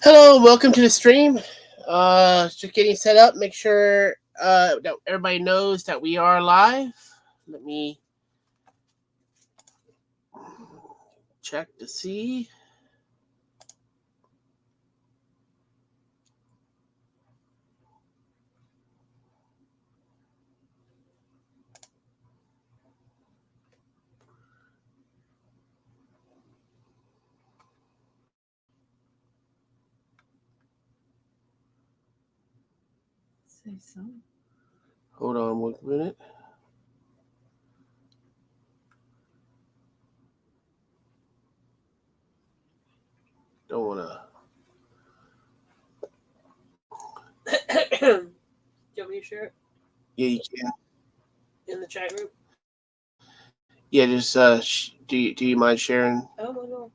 Hello, welcome to the stream. Just getting set up. Make sure that everybody knows that we are live. Let me check to see. Say so. Hold on one minute. Don't wanna. Do you want me to share it Yeah, you can. in the chat group? Yeah, just do you mind sharing? Oh, no.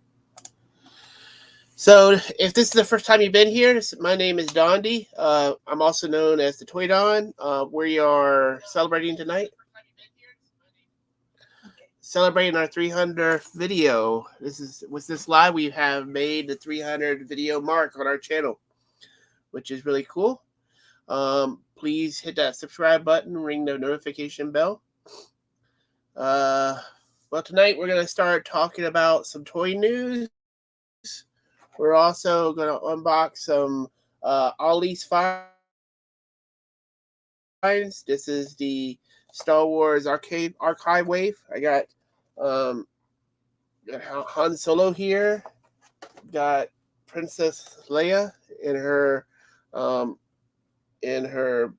So, if this is the first time you've been here, my name is Dondi. I'm also known as the Toy Don. We are celebrating tonight. Okay. Celebrating our 300th video. This is with this live we have made the 300 video mark on our channel, which is really cool. Please hit that subscribe button, ring the notification bell. Uh, well, tonight we're gonna start talking about some toy news. We're also gonna unbox some Ollie's finds. This is the Star Wars archive wave. I um, got Han Solo here. Got Princess Leia um, in her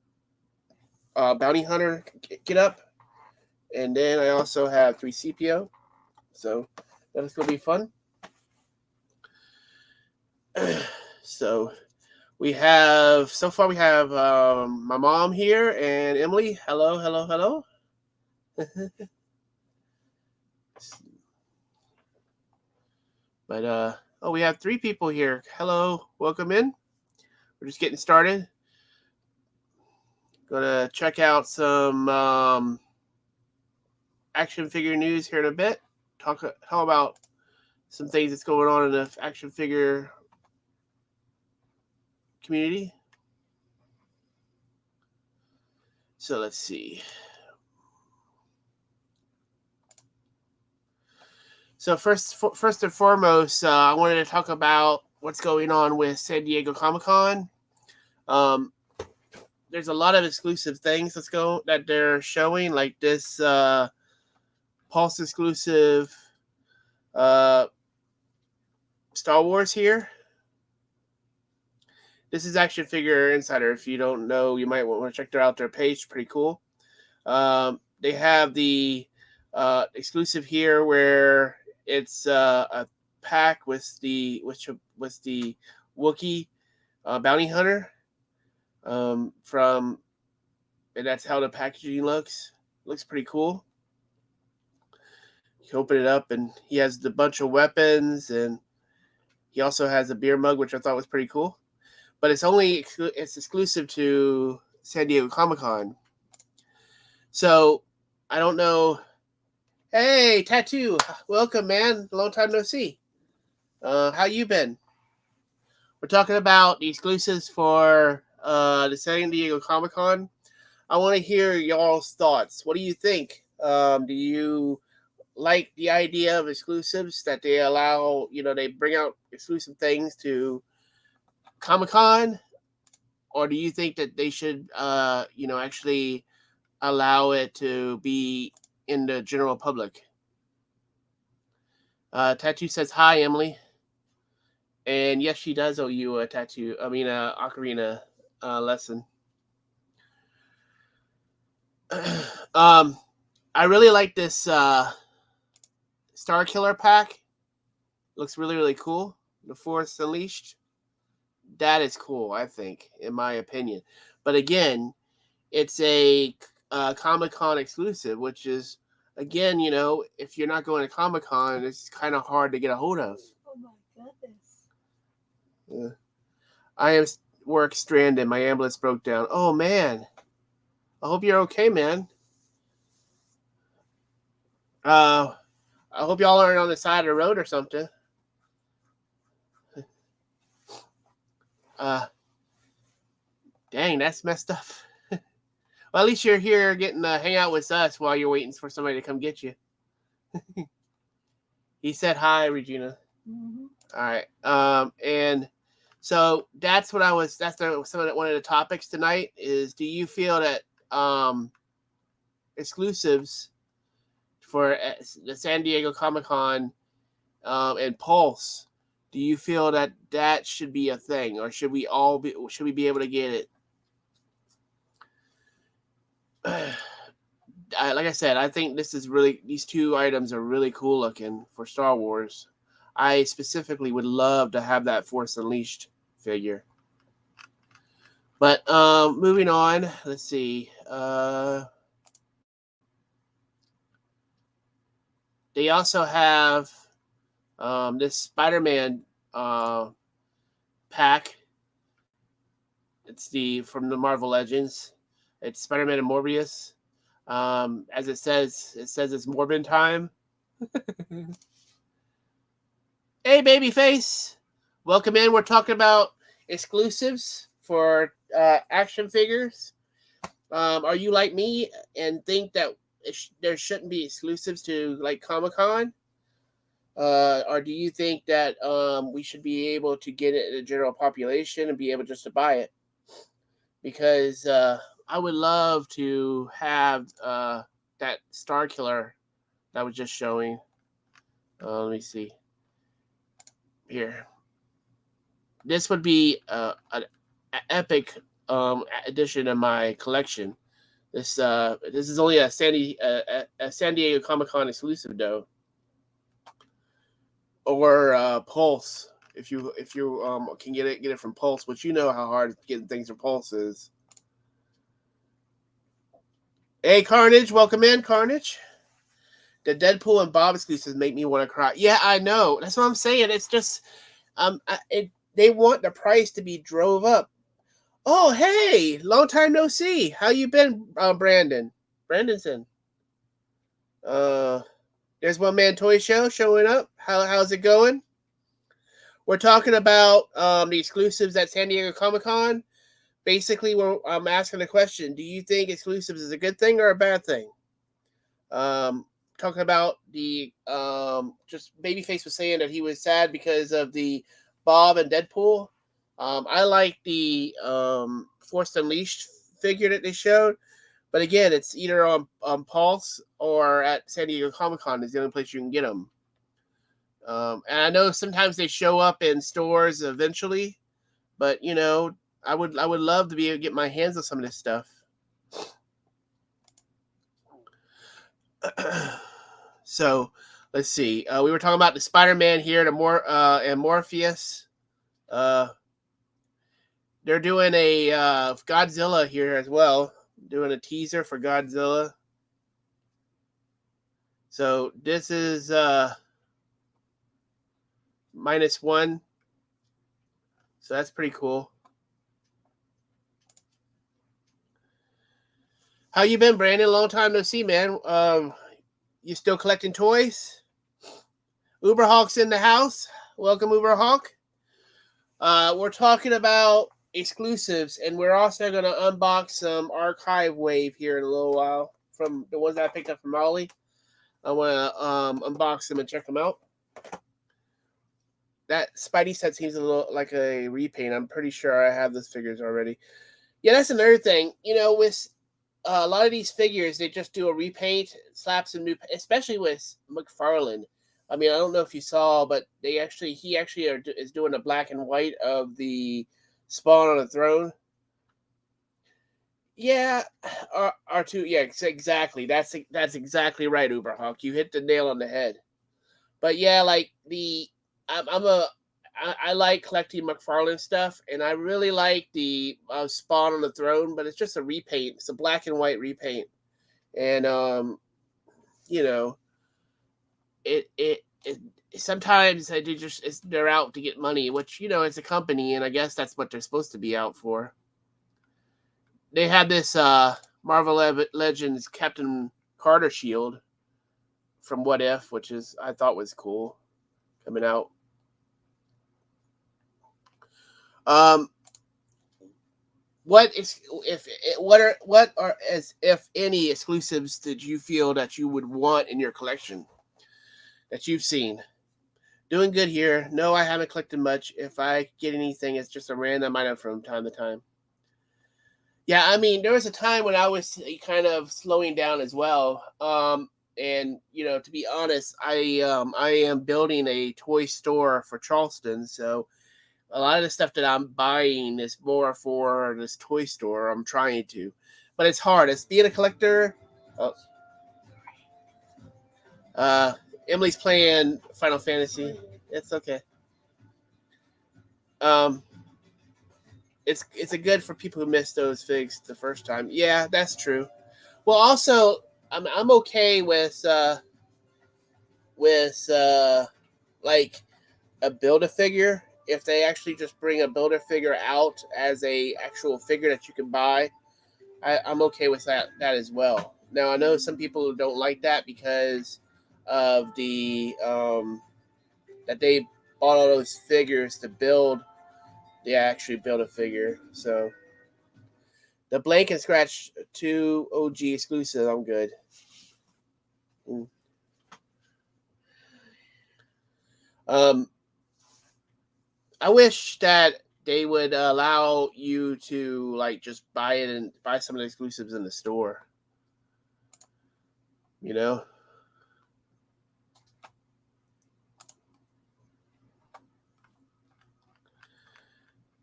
bounty hunter get up, and then I also have 3CPO. So that's gonna be fun. So we have my mom here and Emily. Hello, hello, hello. But oh, we have three people here. Hello, welcome in. We're just getting started. Gonna check out some action figure news here in a bit. Talk about some things that's going on in the action figure community. So let's see. So first and foremost, I wanted to talk about what's going on with San Diego Comic Con. Um, there's a lot of exclusive things that they're showing, like this Pulse exclusive uh, Star Wars here. This is Action Figure Insider. If you don't know, you might want to check out their page. Pretty cool. They have the exclusive here where it's a pack with the Wookiee bounty hunter from, and that's how the packaging looks. Looks pretty cool. You can open it up, and he has a bunch of weapons, and he also has a beer mug, which I thought was pretty cool. But it's exclusive to San Diego Comic Con. So I don't know. Hey, Tattoo, welcome, man. Long time no see. How you been? We're talking about the exclusives for the San Diego Comic Con. I want to hear y'all's thoughts. What do you think? Do you like the idea of exclusives that they allow? They bring out exclusive things to Comic Con, or do you think that they should, actually allow it to be in the general public? Tattoo says hi, Emily. And yes, she does owe you a tattoo. I mean, a ocarina lesson. um, I really like this Star Killer pack. Looks really, really cool. The Force Unleashed. That is cool, I think, in my opinion. But again, it's a Comic Con exclusive, which is, again, if you're not going to Comic Con, it's kind of hard to get a hold of. Oh my goodness. Yeah. I am work stranded. My ambulance broke down. Oh man, I hope you're okay, man. Uh, I hope y'all aren't on the side of the road or something. Dang, that's messed up. Well, at least you're here getting to hang out with us while you're waiting for somebody to come get you. He said hi, Regina. Mm-hmm. All right. And so that's what I was. That's one of the topics tonight. Is do you feel that exclusives for the San Diego Comic Con and Pulse? Do you feel that that should be a thing, or should we all be? Should we be able to get it? Like I said, I think these two items are really cool looking for Star Wars. I specifically would love to have that Force Unleashed figure. But moving on, let's see. They also have this Spider-Man pack. It's from the Marvel Legends. It's Spider-Man and Morbius. As it says it's Morbin time. Hey, babyface, welcome in. We're talking about exclusives for action figures. Are you like me and think that there shouldn't be exclusives to like Comic-Con? Or do you think that we should be able to get it in the general population and be able just to buy it? Because I would love to have that Star Killer that I was just showing. Let me see. Here. This would be an epic addition in my collection. This is only a San Diego Comic Con exclusive though, or Pulse. If you can get it from Pulse, which you know how hard getting things from Pulse is. Hey, Carnage, welcome in, Carnage. The Deadpool and Bob exclusives make me want to cry. Yeah, I know. That's what I'm saying. It's just they want the price to be drove up. Oh, hey, long time no see. How you been, Brandon? Brandonson. There's One Man Toy Show showing up. How's it going? We're talking about the exclusives at San Diego Comic Con. Basically, I'm asking the question: do you think exclusives is a good thing or a bad thing? Talking about the just Babyface was saying that he was sad because of the Bob and Deadpool. I like the Force Unleashed figure that they showed, but again, it's either on Pulse or at San Diego Comic Con is the only place you can get them. And I know sometimes they show up in stores eventually, but you know, I would love to be able to get my hands on some of this stuff. So let's see. We were talking about the Spider-Man here, and Morpheus. They're doing a Godzilla here as well. Doing a teaser for Godzilla. So this is -1. So that's pretty cool. How you been, Brandon? Long time no see, man. You still collecting toys? Uberhawk's in the house. Welcome, Uberhawk. We're talking about exclusives, and we're also going to unbox some Archive Wave here in a little while from the ones that I picked up from Ollie. I want to unbox them and check them out. That Spidey set seems a little like a repaint. I'm pretty sure I have those figures already. Yeah, that's another thing. You know, with a lot of these figures, they just do a repaint, slap some new, especially with McFarlane. I mean, I don't know if you saw, but he actually is doing a black and white of the Spawn on the Throne. Yeah, R2. Yeah, exactly. That's exactly right, Uberhawk. You hit the nail on the head. But yeah, like I like collecting McFarlane stuff, and I really like the Spawn on the Throne, but it's just a repaint. It's a black and white repaint, and you know, it sometimes they're out to get money, which you know it's a company, and I guess that's what they're supposed to be out for. They had this Marvel Legends Captain Carter shield from What If, which I thought was cool coming out. what are as if any exclusives did you feel that you would want in your collection that you've seen? Doing good here. No, I haven't collected much. If I get anything, it's just a random item from time to time. Yeah, I mean, there was a time when I was kind of slowing down as well. And to be honest, I am building a toy store for Charleston, so a lot of the stuff that I'm buying is more for this toy store. I'm trying to, but it's hard. It's being a collector. Oh, uh, Emily's playing Final Fantasy. It's okay. Um, it's a good for people who missed those figs the first time. Yeah, that's true. Well, also, I'm okay with like a build a figure if they actually just bring a builder figure out as a actual figure that you can buy. I'm okay with that as well. Now I know some people don't like that because of the that they bought all those figures to build. They actually build a figure. So the blank and scratch 2 OG exclusive. I'm good. Mm. Um, I wish that they would allow you to like just buy it and buy some of the exclusives in the store. You know.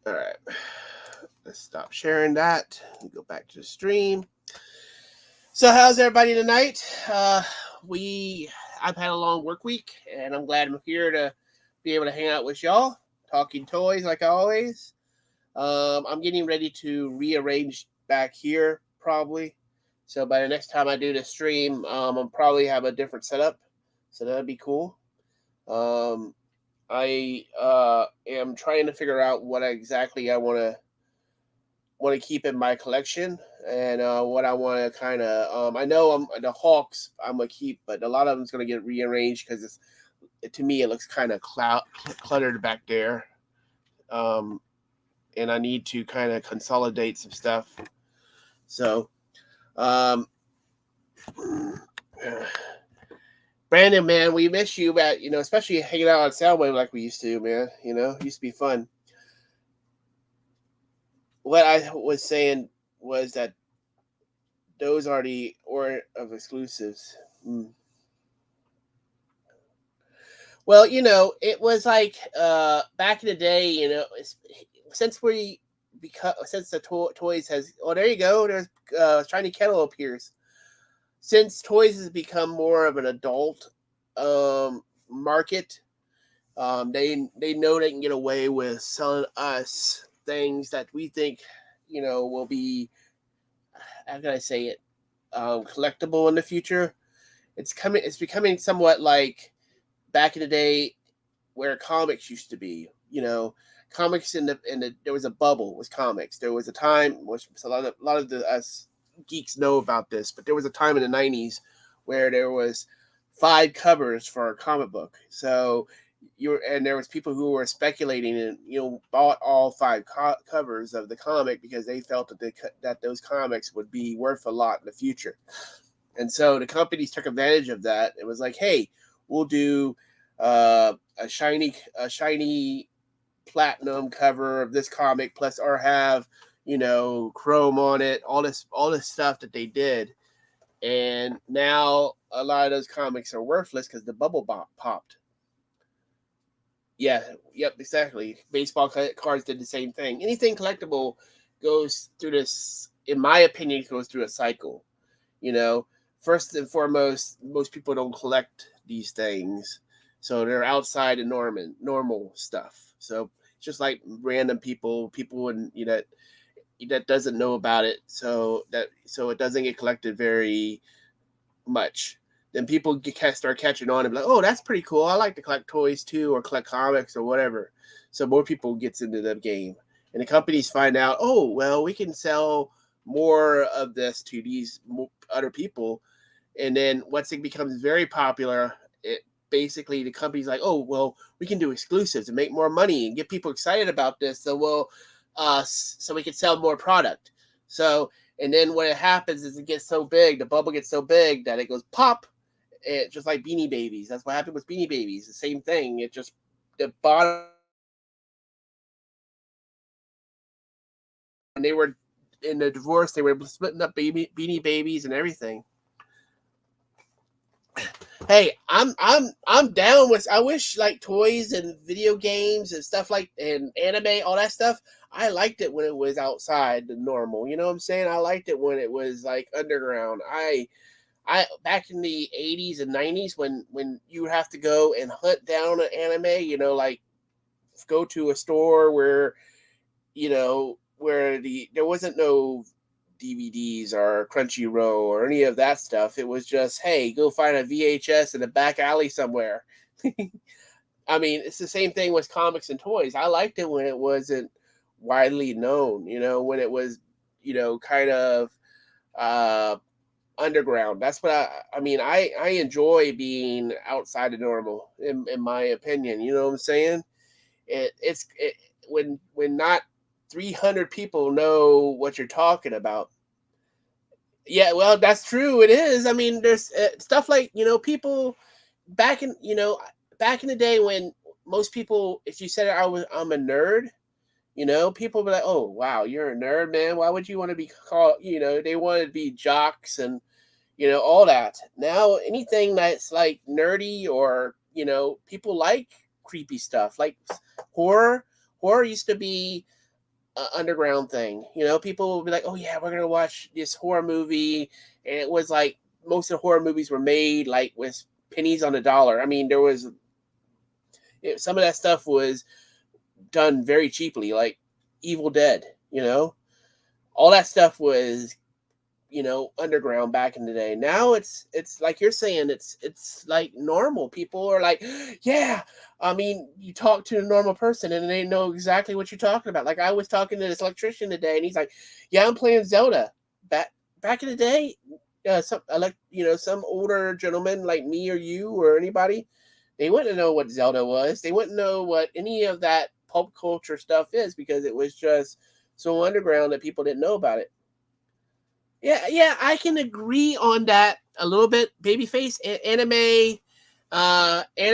All right. Let's stop sharing that. Go back to the stream. So how's everybody tonight? We I've had a long work week, and I'm glad I'm here to be able to hang out with y'all, talking toys like always. I'm getting ready to rearrange back here probably. So by the next time I do the stream, I'll probably have a different setup. So that'd be cool. Um, I am trying to figure out what exactly I want to keep in my collection and what I want to kind of. I know the Hawks I'm gonna keep, but a lot of them's gonna get rearranged because to me it looks kind of cluttered back there. Um, and I need to kind of consolidate some stuff. So, um, Brandon, man, we miss you, but especially hanging out on Soundwave like we used to, man. It used to be fun. What I was saying was that those are the order of exclusives. Mm. Well, it was like back in the day, since we because since the toys has there you go, there's shiny kettle appears. Since toys has become more of an adult market, they know they can get away with selling us things that we think will be, how can I say it, collectible in the future. It's becoming somewhat like back in the day where comics used to be. Comics in the there was a bubble with comics. There was a time, which a lot of the us geeks know about this, but there was a time in the '90s where there was 5 covers for a comic book. So there was people who were speculating and bought all 5 covers of the comic because they felt that those comics would be worth a lot in the future. And so the companies took advantage of that. It was like, hey, we'll do a shiny platinum cover of this comic plus or have chrome on it, all this stuff that they did. And now a lot of those comics are worthless because the bubble popped. Yeah, yep, exactly. Baseball cards did the same thing. Anything collectible goes through this, in my opinion, goes through a cycle. First and foremost, most people don't collect these things, so they're outside of normal stuff. So it's just like random people and that doesn't know about it, so it doesn't get collected very much. Then people start catching on and be like, oh, that's pretty cool. I like to collect toys too, or collect comics or whatever. So more people gets into the game, and the companies find out, oh, well, we can sell more of this to these other people. And then once it becomes very popular, it basically the company's like, oh, well, we can do exclusives and make more money and get people excited about this. So, well, so we could sell more product. So, and then what happens is it gets so big, the bubble gets so big that it goes pop. It just like Beanie Babies. That's what happened with Beanie Babies. The same thing. It just the bottom when they were in the divorce, they were splitting up Beanie Babies and everything. Hey, I'm down with. I wish like toys and video games and stuff like and anime, all that stuff. I liked it when it was outside the normal. You know what I'm saying? I liked it when it was like underground. I back in the 80s and 90s when you would have to go and hunt down an anime. You know, like go to a store where where there wasn't no DVDs or Crunchyroll or any of that stuff. It was just, hey, go find a VHS in a back alley somewhere. I mean, it's the same thing with comics and toys. I liked it when it wasn't widely known, when it was, kind of uh, underground. That's what I mean. I enjoy being outside the normal, in my opinion. You know what I'm saying? When not 300 people know what you're talking about. Yeah, well, that's true. It is. I mean, there's stuff like people back in back in the day when most people, if you said I'm a nerd, people be like, oh wow, you're a nerd, man. Why would you want to be called? They wanted to be jocks and all that. Now anything that's like nerdy or people like creepy stuff like horror. Horror used to be underground thing. People will be like, "Oh yeah, we're gonna watch this horror movie," and it was like most of the horror movies were made like with pennies on the dollar. I mean, some of that stuff was done very cheaply, like Evil Dead. All that stuff was underground back in the day. Now it's like you're saying, it's like normal. People are like, yeah. I mean, you talk to a normal person and they know exactly what you're talking about. Like I was talking to this electrician today and he's like, yeah, I'm playing Zelda. Back in the day, some older gentleman like me or you or anybody, they wouldn't know what Zelda was. They wouldn't know what any of that pulp culture stuff is because it was just so underground that people didn't know about it. Yeah, I can agree on that a little bit. Babyface anime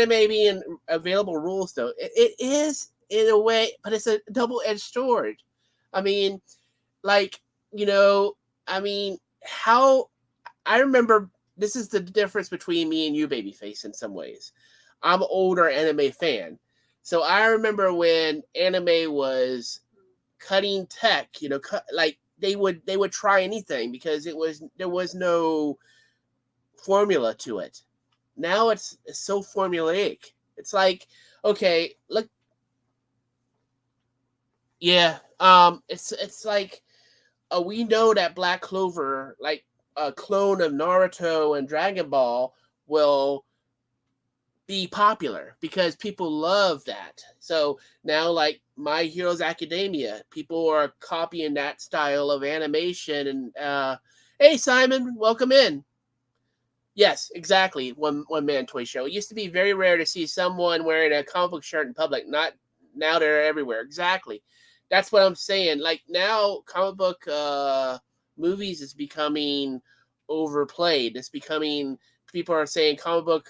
being available rules though. It is in a way, but it's a double-edged sword. I mean, like you know, I mean, how I remember this is the difference between me and you, Babyface. In some ways, I'm an older anime fan, so I remember when anime was cutting tech. Like they would try anything because there was no formula to it. Now it's so formulaic. It's like, okay, look, yeah, it's like we know that Black Clover, like a clone of Naruto and Dragon Ball, will be popular because people love that. So now, like My Heroes Academia, people are copying that style of animation. And hey, Simon, welcome in. Yes, exactly. One man toy show. It used to be very rare to see someone wearing a comic book shirt in public. Not now; they're everywhere. Exactly. That's what I'm saying. Like now, comic book movies is becoming overplayed. It's becoming people are saying comic book.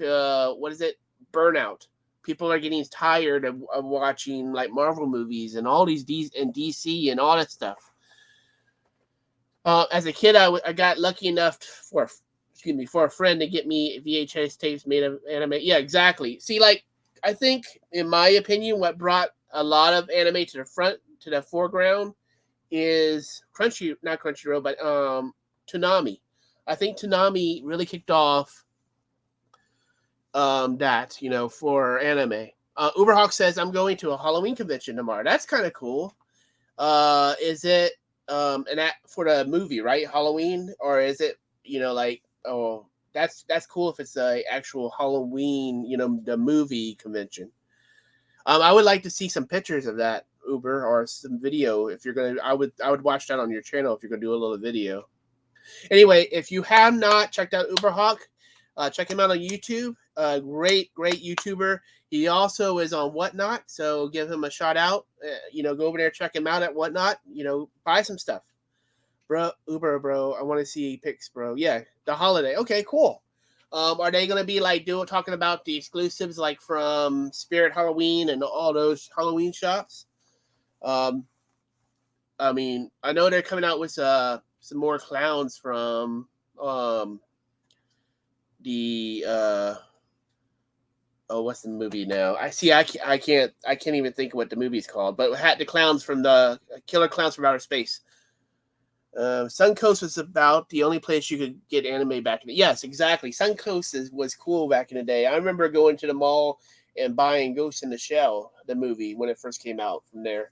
What is it? Burnout. People are getting tired of watching like Marvel movies and all these DC and all that stuff. As a kid, I got lucky enough for a friend to get me VHS tapes made of anime. Yeah, exactly. See, like I think, in my opinion, what brought a lot of anime to the foreground is not Crunchyroll, but Toonami. I think Toonami really kicked off that for anime. Uberhawk says I'm going to a Halloween convention tomorrow. That's kind of cool. Is it and that for the movie, right? Halloween, or is it like, oh, that's cool if it's a actual Halloween, the movie convention. I would like to see some pictures of that, Uber, or some video if you're gonna. I would watch that on your channel if you're gonna do a little video. Anyway, if you have not checked out Uberhawk, check him out on YouTube. great YouTuber. He also is on Whatnot, so give him a shout out. Go over there, check him out at Whatnot. Buy some stuff, bro. Uber, bro. I want to see pics, bro. Yeah, the holiday. Okay, cool. Are they gonna be like talking about the exclusives like from Spirit Halloween and all those Halloween shops? Um, I mean, I know they're coming out with some more clowns from the what's the movie now? I can't even think of what the movie's called, but it had the clowns from the Killer Clowns from Outer Space. Suncoast was about the only place you could get anime back in the yes, exactly. Suncoast was cool back in the day. I remember going to the mall and buying Ghost in the Shell, the movie, when it first came out from there.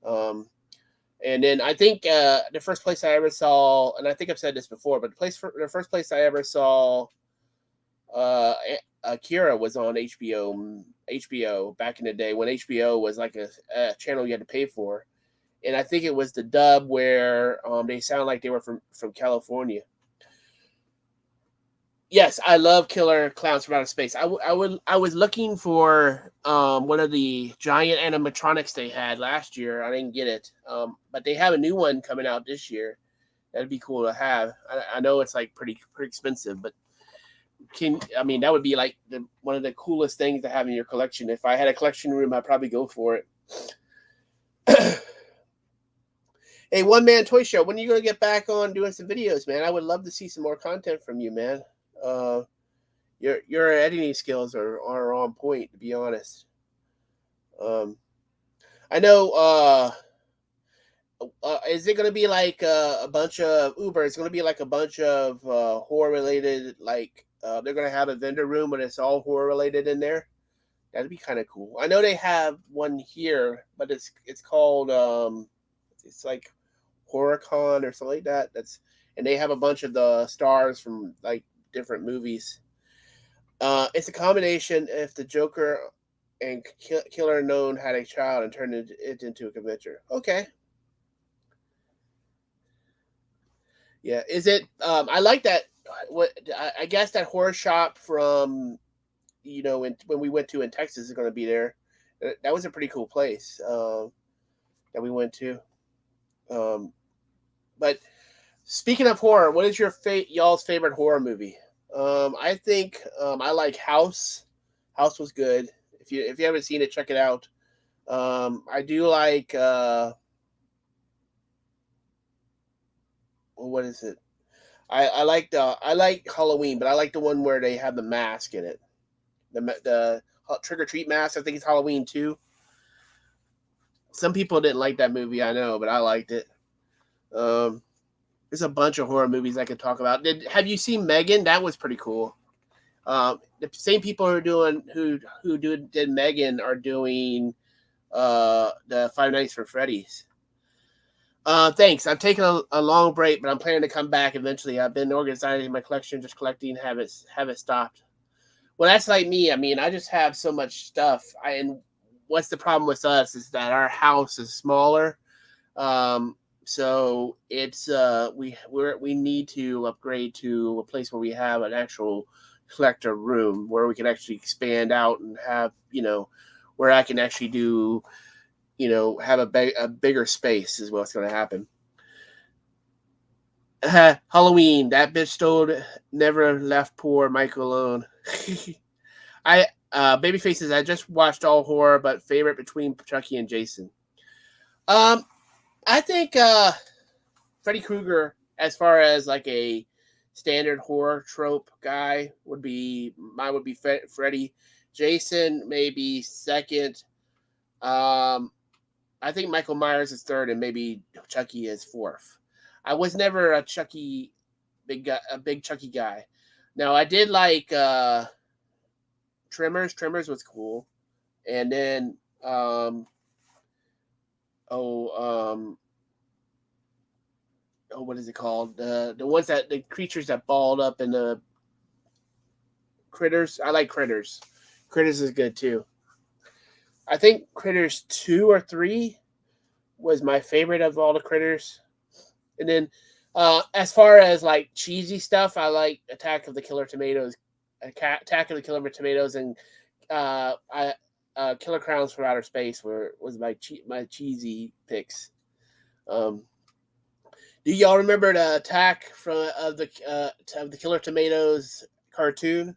And then I think the first place I ever saw, and I think I've said this before, but the first place I ever saw Akira was on HBO back in the day when HBO was like a channel you had to pay for. And I think it was the dub where they sound like they were from California. Yes, I love Killer Clowns from Outer Space. I was looking for one of the giant animatronics they had last year. I didn't get it, but they have a new one coming out this year. That'd be cool to have. I know it's like pretty expensive, but that would be like one of the coolest things to have in your collection. If I had a collection room, I'd probably go for it. Hey, One Man Toy Show, when are you going to get back on doing some videos, man? I would love to see some more content from you, man. Your editing skills are on point, to be honest. I know. Is it going to be like a bunch of Uber? It's going to be like a bunch of horror related, like they're going to have a vendor room, but it's all horror related in there. That'd be kind of cool. I know they have one here, but it's called it's like HorrorCon or something like that. And they have a bunch of the stars from like different movies. It's a combination if the Joker and Killer Known had a child and turned it into a convention. Okay. Yeah. Is it? I like that. What I guess that horror shop from when we went to in Texas is going to be there. That was a pretty cool place that we went to. But speaking of horror, what is your y'all's favorite horror movie? I think I like House. House was good. If you haven't seen it, check it out. I do like what is it? I like Halloween, but I like the one where they have the mask in it. The trick or treat mask. I think it's Halloween too. Some people didn't like that movie, I know, but I liked it. There's a bunch of horror movies I could talk about. Have you seen Megan? That was pretty cool. The same people who did Megan are doing the Five Nights for Freddy's. Thanks. I'm taking a long break, but I'm planning to come back eventually. I've been organizing my collection, just collecting, have it stopped. Well, that's like me. I mean, I just have so much stuff. And what's the problem with us is that our house is smaller. So it's we need to upgrade to a place where we have an actual collector room where we can actually expand out and have where I can actually do have a bigger space is what's going to happen. Halloween, that bitch stole never left poor Mike alone. Baby faces. I just watched all horror, but favorite between Chucky and Jason. I think Freddy Krueger, as far as like a standard horror trope guy, would be Freddy. Jason maybe second. I think Michael Myers is third, and maybe Chucky is fourth. I was never a big Chucky guy. Now I did like Tremors. Tremors was cool, and then what is it called? The ones that the creatures that balled up in the Critters. I like Critters. Critters is good too. I think Critters 2 or 3 was my favorite of all the Critters. And then as far as like cheesy stuff, I like Attack of the Killer Tomatoes Attack of the Killer Tomatoes and Killer Crowns from Outer Space was my cheesy picks. Do y'all remember the attack of the Killer Tomatoes cartoon?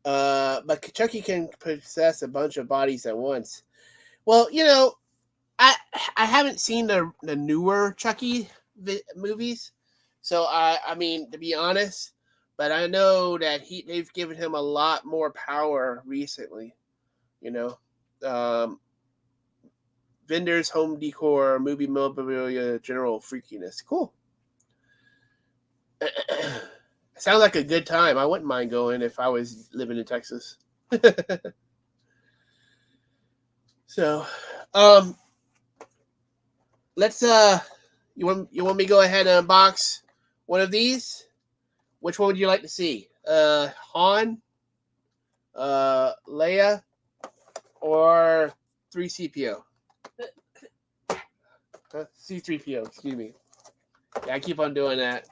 But Chucky can possess a bunch of bodies at once. Well, I haven't seen the newer Chucky movies, so I mean, to be honest, but I know that they've given him a lot more power recently. You know, vendors, home decor, movie memorabilia, general freakiness. Cool. Sounds like a good time. I wouldn't mind going if I was living in Texas. So, let's you want me to go ahead and unbox one of these? Which one would you like to see? Han, Leia, or 3CPO? C3PO, excuse me. Yeah, I keep on doing that.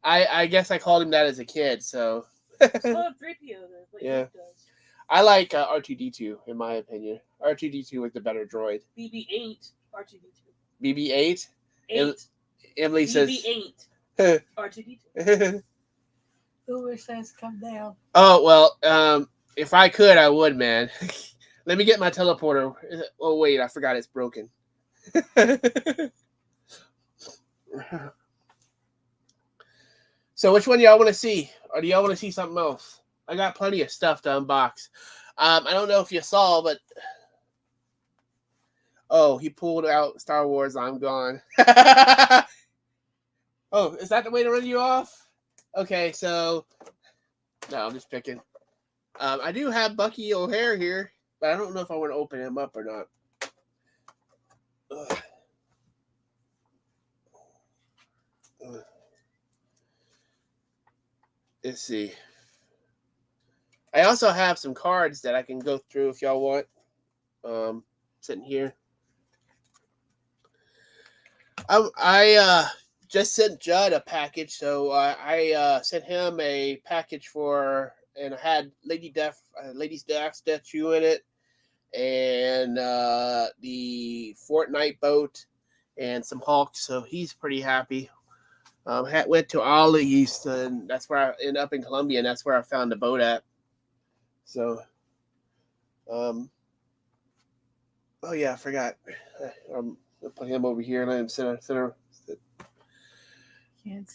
I guess I called him that as a kid, so. Well, 3PO then. Yeah. I like R2D2, in my opinion. R2D2 was the better droid. BB-8, R2D2. BB-8? 8. Emily says. BB-8, R2D2. Who says come down? Oh, well, if I could, I would, man. Let me get my teleporter. Oh, wait, I forgot it's broken. So which one do y'all want to see? Or do y'all want to see something else? I got plenty of stuff to unbox. I don't know if you saw, but... Oh, he pulled out Star Wars, I'm gone. Oh, is that the way to run you off? Okay, so... No, I'm just picking. I do have Bucky O'Hare here, but I don't know if I want to open him up or not. Ugh. Let's see. I also have some cards that I can go through if y'all want. Sitting here. I just sent Judd a package, so I sent him a package and I had Lady's Death statue in it, and the Fortnite boat, and some Hulk. So he's pretty happy. Went to Ollie's, and that's where I ended up in Columbia, and that's where I found the boat at. So, oh yeah, I forgot. I'll put him over here and let him sit.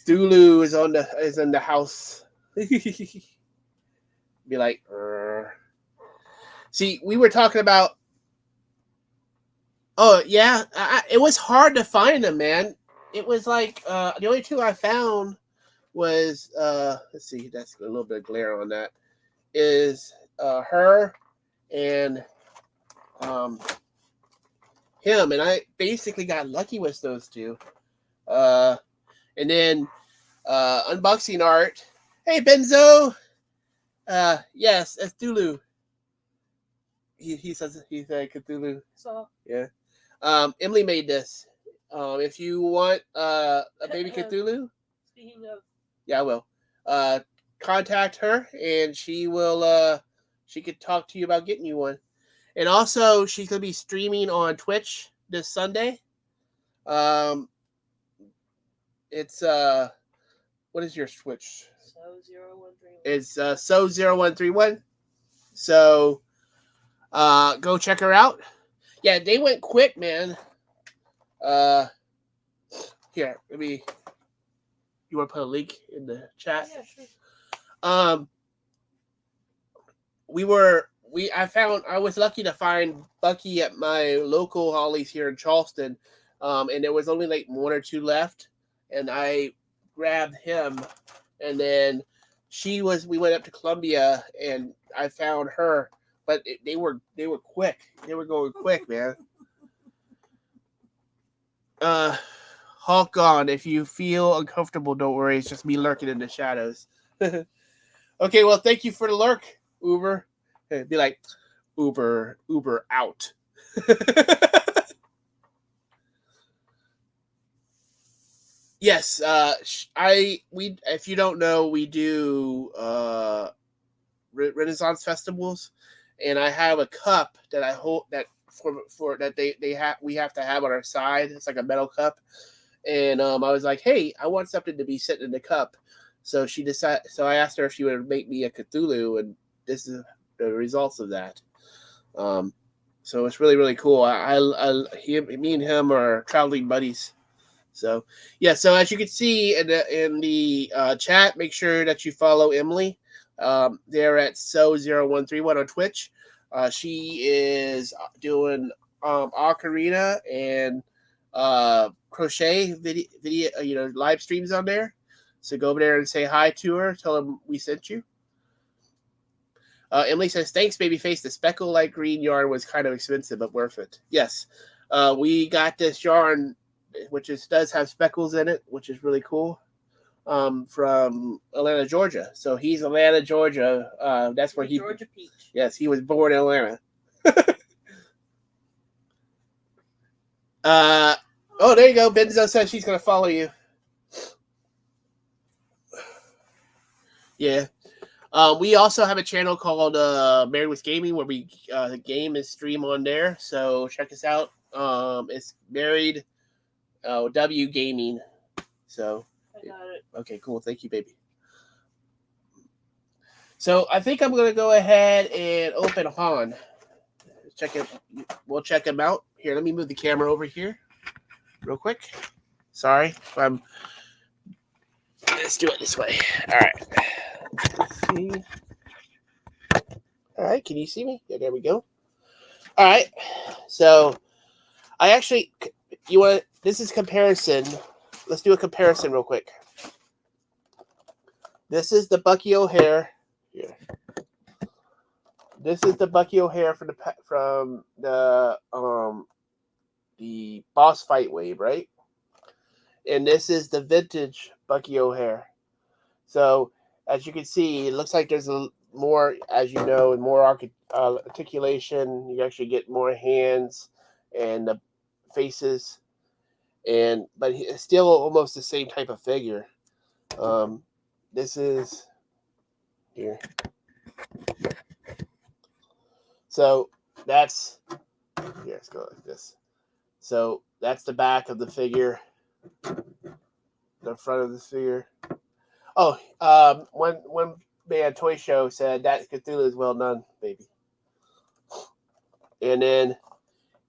Dulu is in the house. Be like, See, we were talking about. Oh yeah, it was hard to find them, man. It was like the only two I found was let's see, that's a little bit of glare on that. Is her and him, and I basically got lucky with those two. And then unboxing art. Hey Benzo. Yes, that's Dulu. He says Cthulhu. So Yeah. Emily made this. If you want a baby Cthulhu, speaking of, yeah, I will. Contact her, and she will. She could talk to you about getting you one. And also, she's gonna be streaming on Twitch this Sunday. It's what is your Twitch? So0131. It's So0131. So, go check her out. Yeah, they went quick, man. Here, maybe you want to put a link in the chat? Yeah, sure. I was lucky to find Bucky at my local Hollies here in Charleston, and there was only like one or two left, and I grabbed him, and then we went up to Columbia, and I found her, but they were quick. They were going quick, man. Hulk gone. If you feel uncomfortable, don't worry. It's just me lurking in the shadows. Okay, well, thank you for the lurk, Uber. Be like, Uber out. Yes, if you don't know, we do Renaissance festivals, and I have a cup that I hold that for that they have we have to have on our side. It's like a metal cup, and I was like, hey, I want something to be sitting in the cup. So she decided. So I asked her if she would make me a Cthulhu, and this is the results of that. Um, so it's really really cool. Me and him are traveling buddies. So yeah, so as you can see in the chat, make sure that you follow Emily. They're at so0131 on Twitch. She is doing ocarina and crochet video, live streams on there. So go over there and say hi to her. Tell them we sent you. Emily says, "Thanks, babyface. The speckle like green yarn was kind of expensive, but worth it." Yes, we got this yarn, which does have speckles in it, which is really cool. From Atlanta, Georgia. So he's Atlanta, Georgia. That's where he. Georgia Peach. Yes, he was born in Atlanta. Oh, there you go. Benzo says she's gonna follow you. Yeah. We also have a channel called Married with Gaming where we game and stream on there. So check us out. It's Married W Gaming. So I got it. okay, cool. Thank you, baby. So I think I'm gonna go ahead and open Han. Check it. We'll check him out. Here, let me move the camera over here, real quick. Sorry, let's do it this way. All right. Let's see. All right, can you see me? Yeah, there we go. All right. So I actually, this is comparison. Let's do a comparison real quick. This is the Bucky O'Hare. Here. This is the Bucky O'Hare from the boss fight wave, right? And this is the vintage Bucky O'Hare. So as you can see, it looks like there's more, as you know, and more articulation. You actually get more hands and the faces, but it's still almost the same type of figure. This is here. So that's here. Let's go like this. So that's the back of the figure. The front of the figure. Oh, one man toy show said that Cthulhu is well done, baby. And then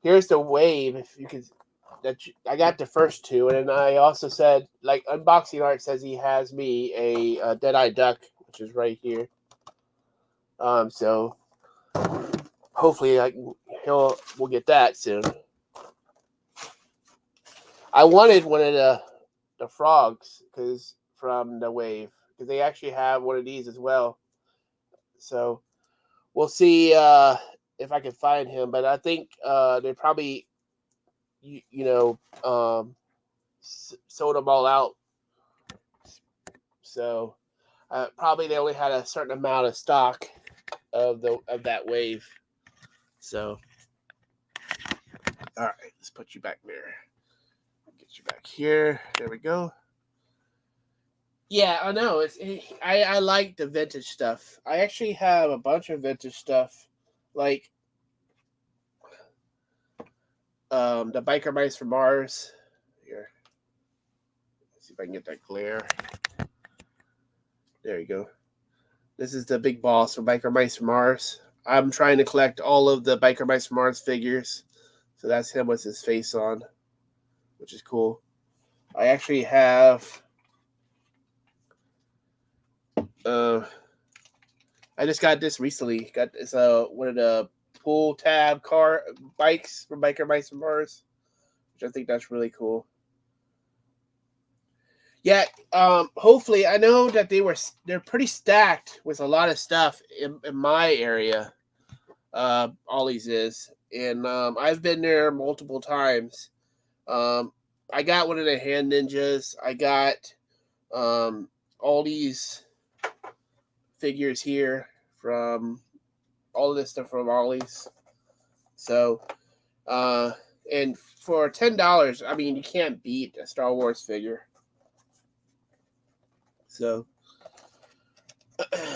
here's the wave. If you could, I got the first two, and then I also said, like Unboxing Art says, he has me a Dead-Eye Duck, which is right here. So hopefully we'll get that soon. I wanted one of the frogs from the wave because they actually have one of these as well. So we'll see if I can find him, but I think they probably sold them all out. So probably they only had a certain amount of stock of that wave. So all right, let's put you back there. Get you back here. There we go. Yeah, I know. I like the vintage stuff. I actually have a bunch of vintage stuff, like the biker mice from Mars. Here, let's see if I can get that glare. There you go. This is the big boss from Biker Mice from Mars. I'm trying to collect all of the Biker Mice from Mars figures, so that's him with his face on, which is cool. I actually have. I just got this recently. Got this one of the pull tab car bikes from Biker Mice from Mars, which I think that's really cool. Yeah, hopefully I know that they're pretty stacked with a lot of stuff in my area. Ollie's is, and I've been there multiple times. I got one of the hand ninjas. I got all these figures here from all of this stuff from Ollie's. So, and for $10, I mean, you can't beat a Star Wars figure. So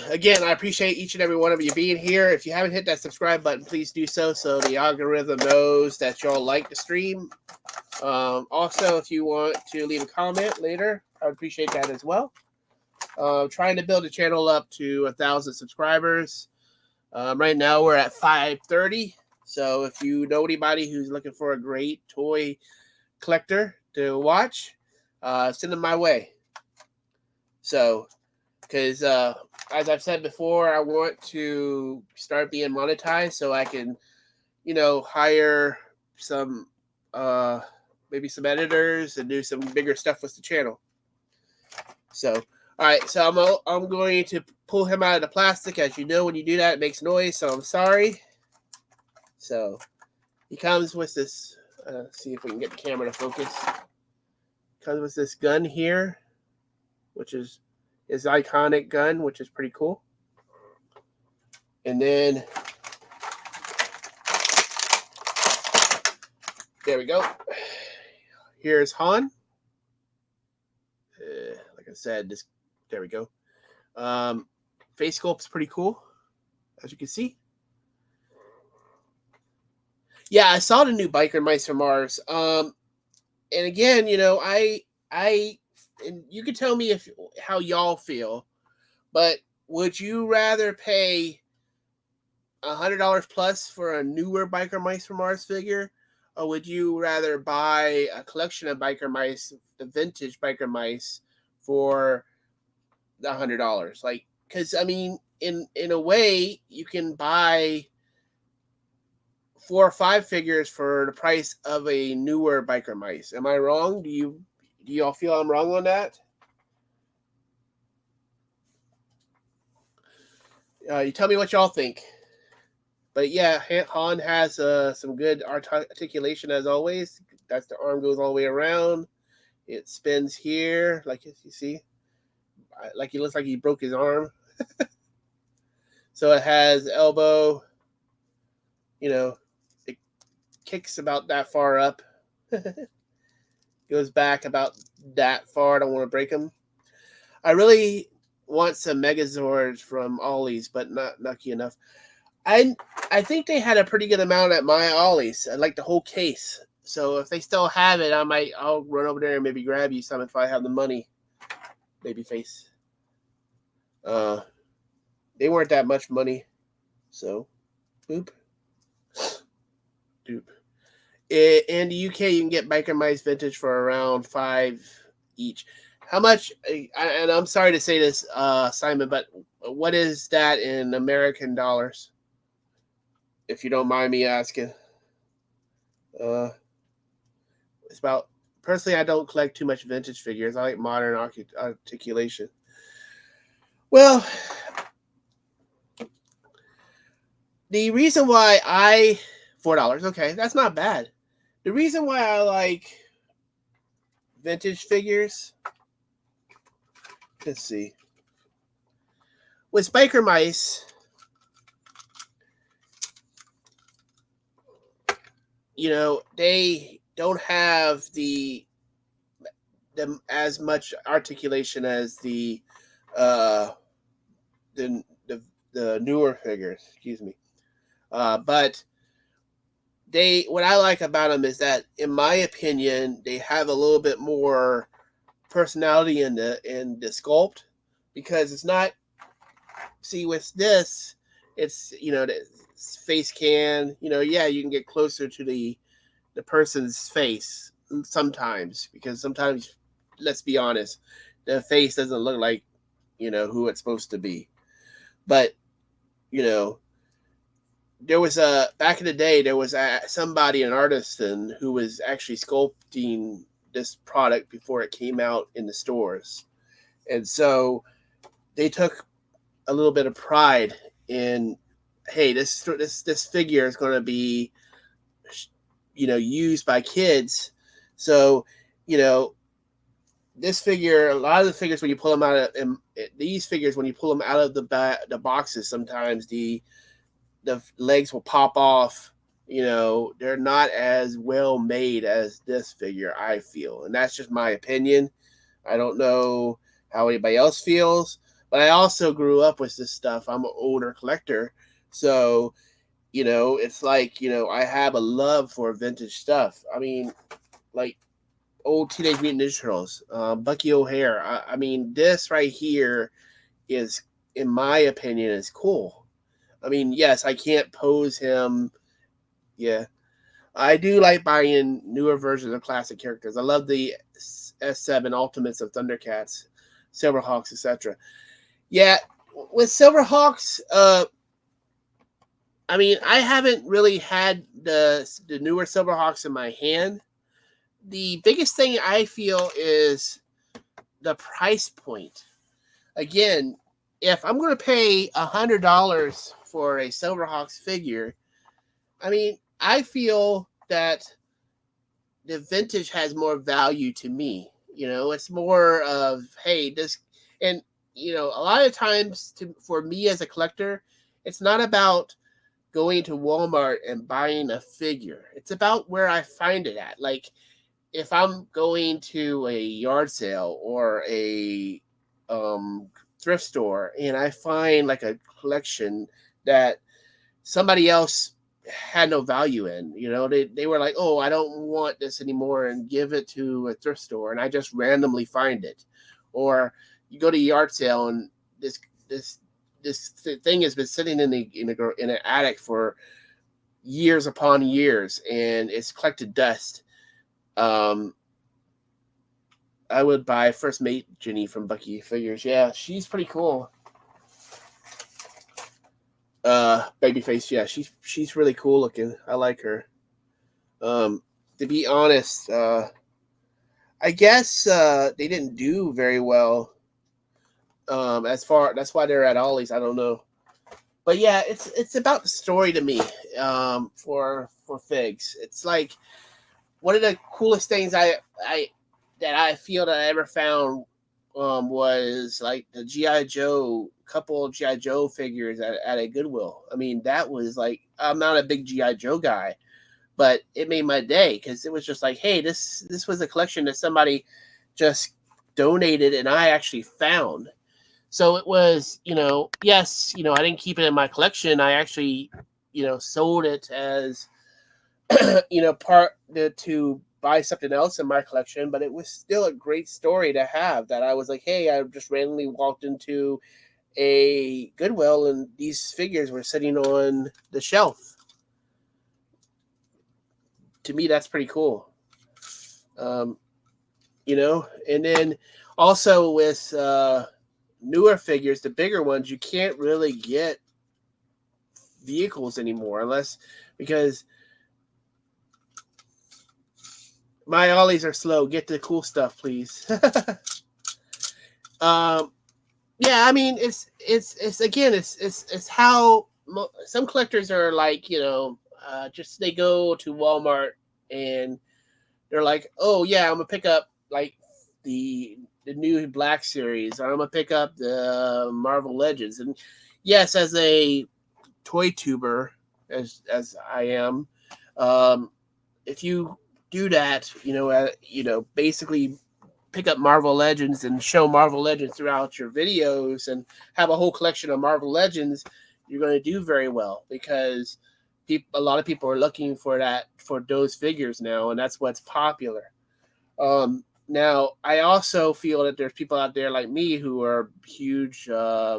again, I appreciate each and every one of you being here. If you haven't hit that subscribe button, please do so the algorithm knows that y'all like the stream. Also, if you want to leave a comment later, I would appreciate that as well. Trying to build a channel up to 1,000 subscribers. Right now we're at 530. So if you know anybody who's looking for a great toy collector to watch, send them my way. So, because as I've said before, I want to start being monetized so I can, hire some, maybe some editors and do some bigger stuff with the channel. So, all right, so I'm going to pull him out of the plastic. As you know, when you do that, it makes noise, so I'm sorry. So, he comes with this, see if we can get the camera to focus. Comes with this gun here, which is his iconic gun, which is pretty cool. And then, there we go. Here's Han. Like I said, there we go. Face sculpt's pretty cool, as you can see. Yeah, I saw the new Biker Mice from Mars. And again, and you can tell me how y'all feel, but would you rather pay $100 plus for a newer Biker Mice from Mars figure, or would you rather buy a collection of Biker Mice, the vintage Biker Mice, for the $100? Like, because I mean, in a way, you can buy 4 or 5 figures for the price of a newer Biker Mice. Am I wrong? Do y'all feel I'm wrong on that? You tell me what y'all think. But yeah, Han has some good articulation as always. That's the arm goes all the way around. It spins here, like you see. Like he looks like he broke his arm. So it has elbow. It kicks about that far up. Goes back about that far. I don't want to break him. I really want some Megazords from Ollie's, but not lucky enough. I think they had a pretty good amount at my Ollie's. I like the whole case. So if they still have it, I'll run over there and maybe grab you some if I have the money. Babyface. They weren't that much money. So, boop. Doop. In the UK, you can get Biker Mice vintage for around $5 each. How much? And I'm sorry to say this, Simon, but what is that in American dollars? If you don't mind me asking. It's about. Personally, I don't collect too much vintage figures. I like modern articulation. Well, the reason why $4, okay, that's not bad. The reason why I like vintage figures, let's see, with Biker Mice, they don't have the as much articulation as the newer figures. Excuse me. But what I like about them is that, in my opinion, they have a little bit more personality in the sculpt, because it's not. See, with this, it's the face can. Yeah, you can get closer to the person's face sometimes, because sometimes, let's be honest, the face doesn't look like who it's supposed to be. But there was back in the day, there was somebody, an artisan, who was actually sculpting this product before it came out in the stores, and so they took a little bit of pride in, hey, this figure is going to be used by kids. So this figure, a lot of the figures, when you pull them out of these figures, when you pull them out of the boxes, sometimes the legs will pop off. They're not as well made as this figure, I feel, and that's just my opinion. I don't know how anybody else feels. But I also grew up with this stuff. I'm an older collector, so it's like I have a love for vintage stuff. I mean, like old Teenage Mutant Ninja Turtles, Bucky O'Hare. I mean, this right here is, in my opinion, is cool. I mean, yes, I can't pose him. Yeah, I do like buying newer versions of classic characters. I love the S7 Ultimates of Thundercats, Silverhawks, etc. Yeah, with Silverhawks, I mean, I haven't really had the newer Silverhawks in my hand. The biggest thing I feel is the price point. Again, if I'm going to pay $100 for a Silverhawks figure, I mean, I feel that the vintage has more value to me. It's more of, hey, this, and a lot of times for me as a collector, it's not about going to Walmart and buying a figure. It's about where I find it at. Like if I'm going to a yard sale or a thrift store and I find like a collection that somebody else had no value in, they were like, oh, I don't want this anymore, and give it to a thrift store, and I just randomly find it. Or you go to a yard sale and this this thing has been sitting in an attic for years upon years and it's collected dust. um I would buy First Mate Jenny from Bucky Figures. Yeah, she's pretty cool. Babyface. Yeah, she's really cool looking. I like her. To be honest, I guess they didn't do very well. As far that's why they're at Ollie's. I don't know, but yeah, it's about the story to me. For figs, it's like one of the coolest things I that I feel that I ever found was like the GI Joe couple of GI Joe figures at a Goodwill. I mean, that was like, I'm not a big GI Joe guy, but it made my day because it was just like, hey, this was a collection that somebody just donated and I actually found. So it was, yes, I didn't keep it in my collection. I actually, sold it as part to buy something else in my collection, but it was still a great story to have. That I was like, hey, I just randomly walked into a Goodwill and these figures were sitting on the shelf. To me, that's pretty cool. Um, and then also with newer figures, the bigger ones, you can't really get vehicles anymore unless because my ollies are slow. Get the cool stuff, please. um, yeah, I mean, it's again, it's how some collectors are like, just they go to Walmart and they're like, oh yeah, I'm gonna pick up like the new Black series, or I'm gonna pick up the Marvel Legends. And yes, as a toy tuber, as I am, um, if you do that, basically pick up Marvel Legends and show Marvel Legends throughout your videos and have a whole collection of Marvel Legends, you're going to do very well because a lot of people are looking for those figures now, and that's what's popular. Now, I also feel that there's people out there like me who are huge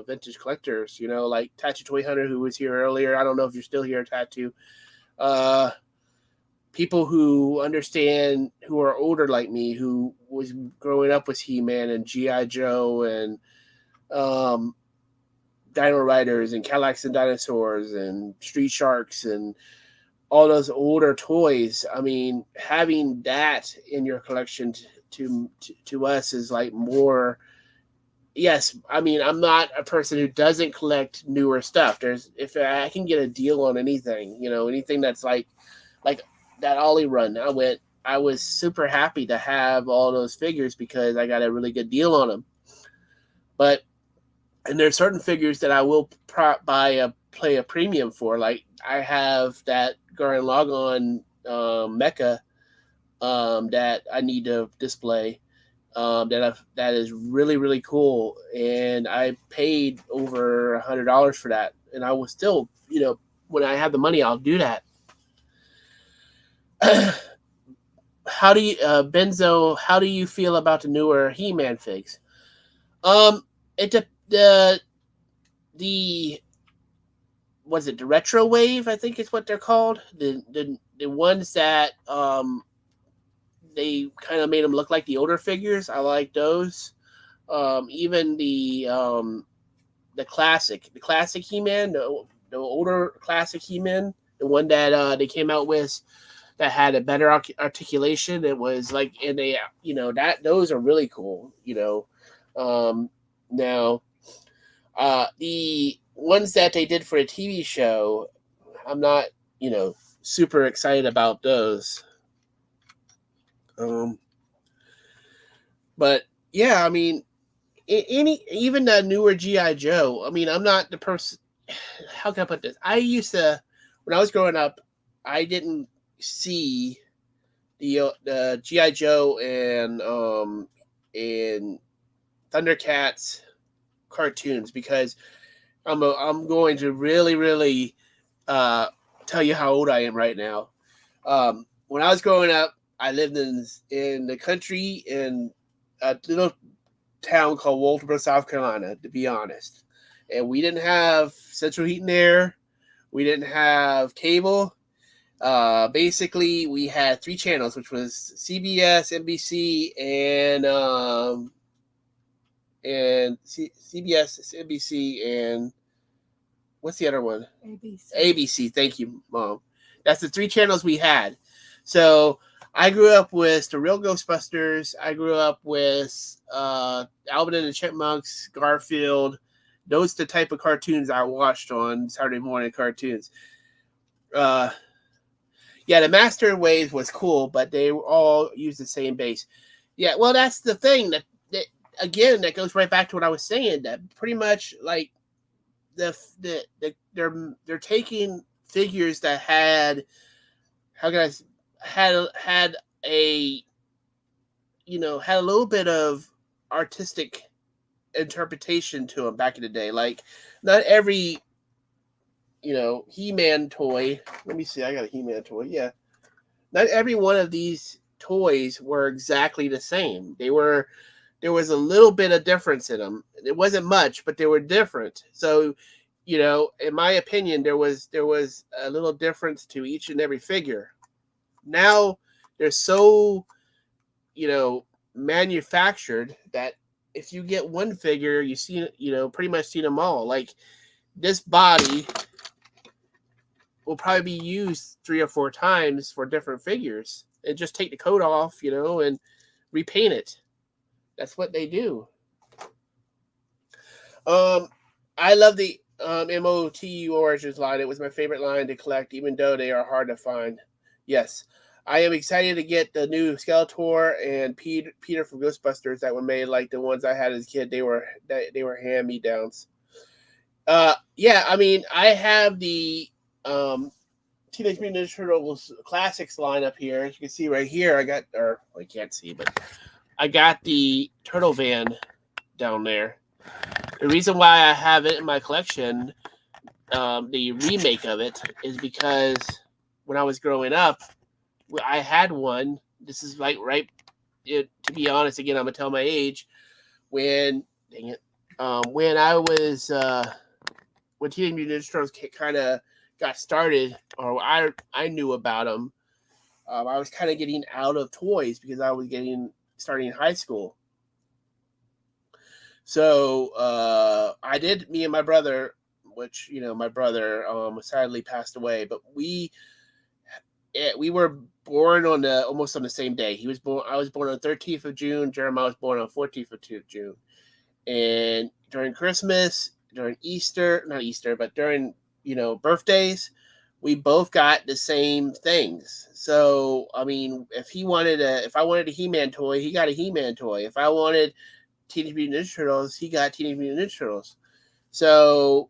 vintage collectors, like Tattoo Toy Hunter, who was here earlier. I don't know if you're still here, Tattoo. Uh, People who understand, who are older like me, who was growing up with He-Man and G.I. Joe and um, Dino Riders and Cadillacs and Dinosaurs and Street Sharks and all those older toys. I mean, having that in your collection to us is like more. Yes, I mean, I'm not a person who doesn't collect newer stuff. If I can get a deal on anything, anything that's like that Ollie run, I was super happy to have all those figures because I got a really good deal on them. But and there's certain figures that I will play a premium for. Like I have that Gurren Lagann mecha that I need to display. that is really really cool, and I paid over $100 for that, and I was still, when I have the money, I'll do that. How do you, Benzo? How do you feel about the newer He-Man figs? It the was it the retro wave? I think is what they're called. The ones that they kind of made them look like the older figures. I like those. Even the classic He-Man, the older classic He-Man, the one that they came out with that had a better articulation. It was like, and they, that those are really cool. Now the ones that they did for a TV show, I'm not, super excited about those. Um, but yeah, I mean, even the newer GI Joe. I mean, I'm not the person. How can I put this? I used to, when I was growing up, I didn't see the GI Joe and Thundercats cartoons because I'm going to really really tell you how old I am right now. When I was growing up, I lived in the country in a little town called Walterboro, South Carolina, to be honest. And we didn't have central heat and air. We didn't have cable. Basically, we had three channels, which was CBS, NBC, and CBS, NBC, and what's the other one? ABC. ABC. Thank you, Mom. That's the three channels we had. So I grew up with the Real Ghostbusters. I grew up with Alvin and the Chipmunks, Garfield. Those are the type of cartoons I watched on Saturday morning cartoons. Uh, yeah, the Master Wave was cool, but they all used the same base. Yeah, well, that's the thing that again that goes right back to what I was saying. That pretty much like they're taking figures that had how can I had a had a little bit of artistic interpretation to them back in the day. Like not every He-Man toy. Let me see. I got a He-Man toy. Yeah, not every one of these toys were exactly the same. There was a little bit of difference in them. It wasn't much, but they were different. So, in my opinion, there was a little difference to each and every figure. Now they're so manufactured that if you get one figure, you see pretty much seen them all. Like this body will probably be used 3 or 4 times for different figures. And just take the coat off, and repaint it. That's what they do. I love the MOTU Origins line. It was my favorite line to collect, even though they are hard to find. Yes, I am excited to get the new Skeletor and Peter from Ghostbusters that were made like the ones I had as a kid. They were hand me downs. Yeah, I mean, I have the Teenage Mutant Ninja Turtles Classics line up here. As you can see right here, I can't see, but I got the Turtle Van down there. The reason why I have it in my collection, the remake of it, is because when I was growing up, I had one. This is like to be honest, again, I'm gonna tell my age. When dang it, when I was when Teenage Mutant Ninja Turtles kind of got started, or I knew about them. I was kind of getting out of toys because I was starting in high school. So me and my brother, which my brother sadly passed away, but we were born almost on the same day. I was born on 13th of June. Jeremiah was born on 14th of June. And during Christmas, during Easter, not Easter, but during birthdays, we both got the same things. So I mean, if I wanted a He-Man toy, he got a He-Man toy. If I wanted Teenage Mutant Ninja Turtles, he got Teenage Mutant Ninja Turtles. So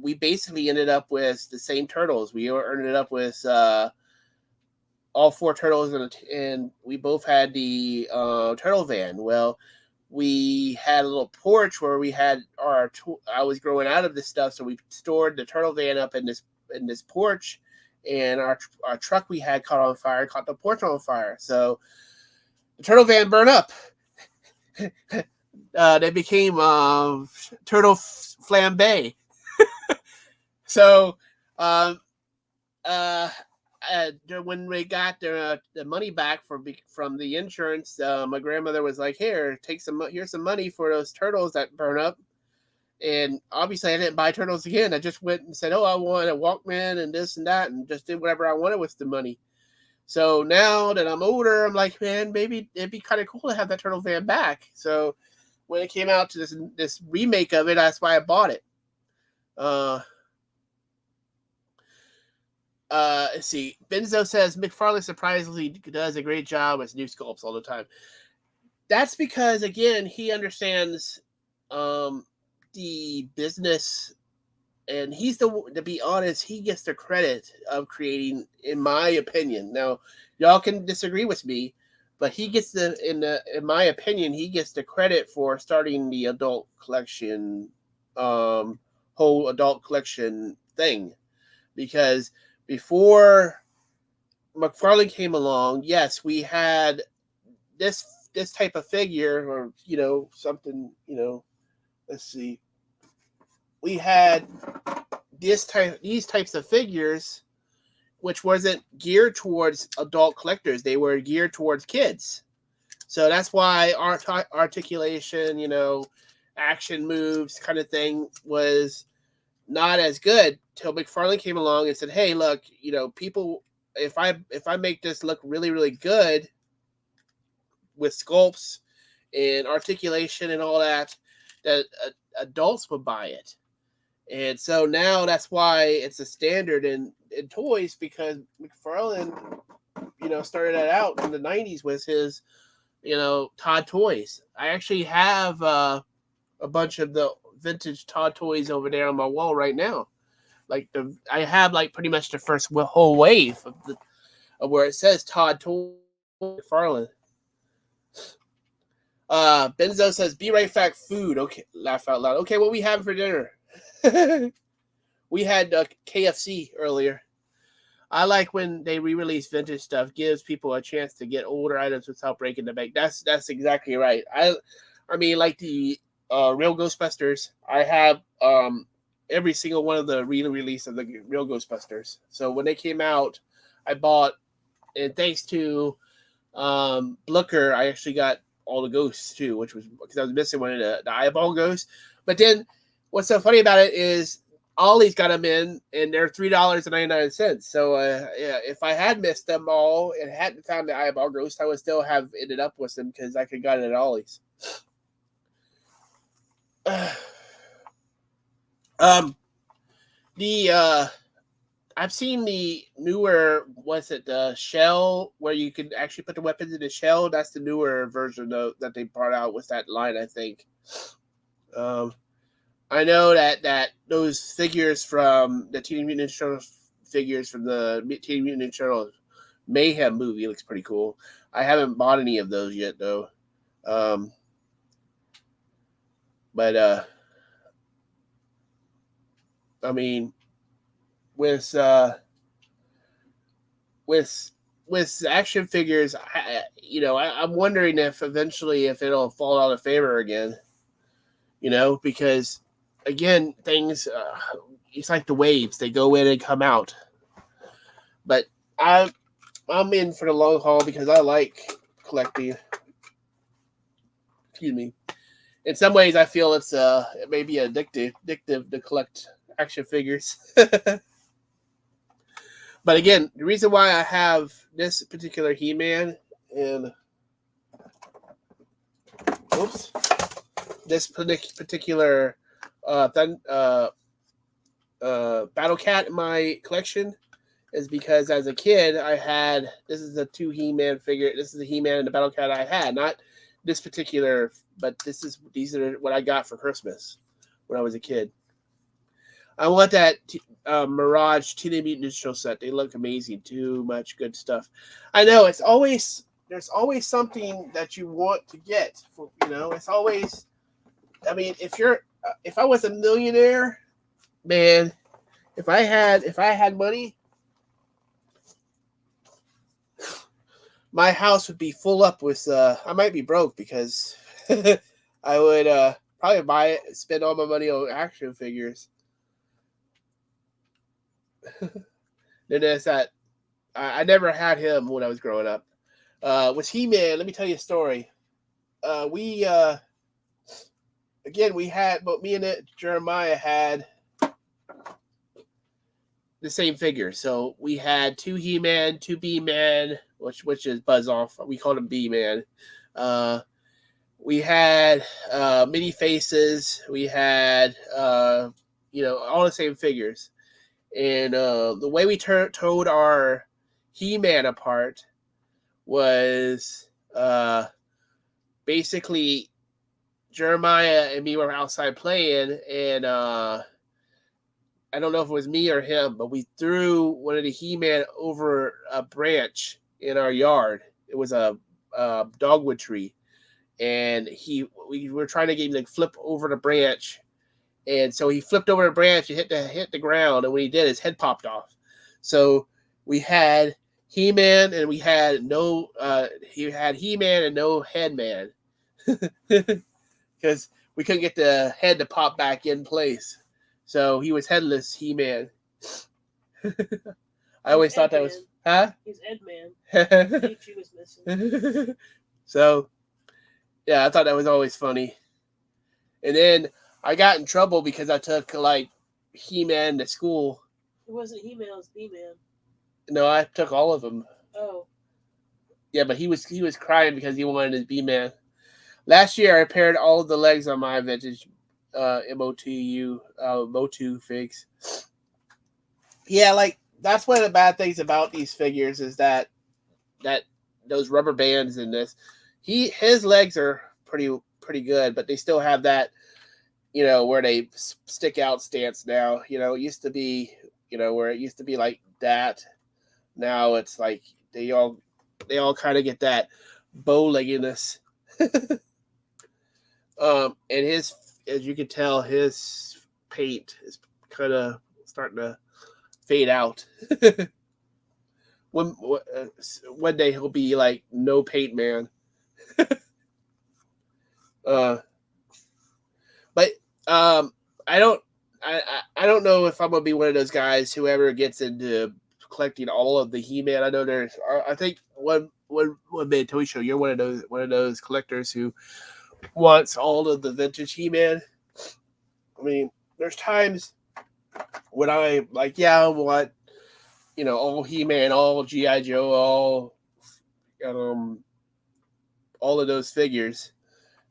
we basically ended up with the same turtles. We ended up with all four turtles, and we both had the turtle van. Well, we had a little porch where we had I was growing out of this stuff, so we stored the turtle van up in this porch, and our truck we had caught on fire, caught the porch on fire. So the turtle van burned up. They became turtle flambe. So um, uh, when we got the money back from the insurance, my grandmother was like, "Here, here's some money for those turtles that burn up." And obviously, I didn't buy turtles again. I just went and said, "Oh, I want a Walkman and this and that," and just did whatever I wanted with the money. So now that I'm older, I'm like, man, maybe it'd be kind of cool to have that turtle van back. So when it came out to this remake of it, that's why I bought it. Let's see. Benzo says McFarlane surprisingly does a great job with new sculpts all the time. That's because again he understands the business, and he's to be honest, he gets the credit of creating, in my opinion. Now, y'all can disagree with me, but he gets in my opinion, he gets the credit for starting the adult collection, whole adult collection thing, because before McFarlane came along, yes, we had this type of figure, or something. Let's see, we had these types of figures, which wasn't geared towards adult collectors. They were geared towards kids. So that's why articulation, action moves kind of thing was not as good till McFarlane came along and said, "Hey, look, people, if I make this look really, really good with sculpts and articulation and all that adults would buy it." And so now that's why it's a standard in toys, because McFarlane, started that out in the 90s with his, Todd toys. I actually have a bunch of the vintage Todd toys over there on my wall right now. I have pretty much the first whole wave of where it says Todd toy McFarlane. Benzo says, "Be right back, food." Okay, laugh out loud. Okay, what we having for dinner? We had KFC earlier. I like when they re-release vintage stuff. Gives people a chance to get older items without breaking the bank. That's exactly right. I mean, like the real Ghostbusters. I have every single one of the re-release of the real Ghostbusters. So when they came out, I bought, and thanks to Blooker, I actually got all the ghosts too, which was because I was missing one of the eyeball ghosts. But then what's so funny about it is Ollie's got them in, and they're $3.99. So yeah, if I had missed them all and hadn't found the eyeball ghost, I would still have ended up with them because I could got it at Ollie's. I've seen the newer, the shell, where you can actually put the weapons in the shell. That's the newer version that they brought out with that line, I think. I know that those figures from the Teenage Mutant Ninja Turtles figures from the Teenage Mutant Ninja Turtles Mayhem movie looks pretty cool. I haven't bought any of those yet, though. But I mean, with action figures, I'm wondering if eventually if it'll fall out of favor again. Because again, things it's like the waves; they go in and come out. But I'm in for the long haul because I like collecting. Excuse me. In some ways, I feel it's it may be addictive to collect action figures. But again, the reason why I have this particular He-Man and this particular Battle Cat in my collection is because as a kid I had, this is the two He-Man figure. This is the He-Man and the Battle Cat I had, not this particular, but these are what I got for Christmas when I was a kid. I want that Mirage Teenage Mutant Ninja Turtle set. They look amazing. Too much good stuff. I know there's always something that you want to get. It's always. I mean, if I was a millionaire, man, if I had money, my house would be full up with. I might be broke because I would probably buy it, spend all my money on action figures. Then there's that. I never had him when I was growing up. Was He-Man? Let me tell you a story. We again we had, but me and Jeremiah had the same figure. So we had two He-Man, two B-Man, which is Buzz Off. We called him B-Man. We had mini faces. We had all the same figures. And the way we told our He-Man apart was basically Jeremiah and me were outside playing, and I don't know if it was me or him, but we threw one of the He-Man over a branch in our yard. It was a dogwood tree, and we were trying to get him to flip over the branch, and so he flipped over the branch and hit the ground, and when he did, his head popped off. So we had He-Man, and we had no he had He-Man and no Headman because we couldn't get the head to pop back in place. So he was headless He-Man. I always thought that was He's Edman. He was missing. So yeah, I thought that was always funny. And then I got in trouble because I took like He-Man to school. It wasn't He-Man, it was B-Man. No, I took all of them. Oh. Yeah, but he was crying because he wanted his B-Man. Last year, I repaired all of the legs on my vintage Motu figs. Yeah, like that's one of the bad things about these figures is that those rubber bands in this. His legs are pretty good, but they still have that, where they stick out stance now. It used to be, where it used to be like that. Now it's like they all kind of get that bow legginess. And his, as you can tell, his paint is kind of starting to fade out. One day he'll be like no paint man. But I don't know if I'm gonna be one of those guys who ever gets into collecting all of the He-Man. I know I think one man toy show you're one of those collectors who wants all of the vintage He-Man. I mean, there's times when I like, I want all He-Man, all G.I. Joe, all of those figures.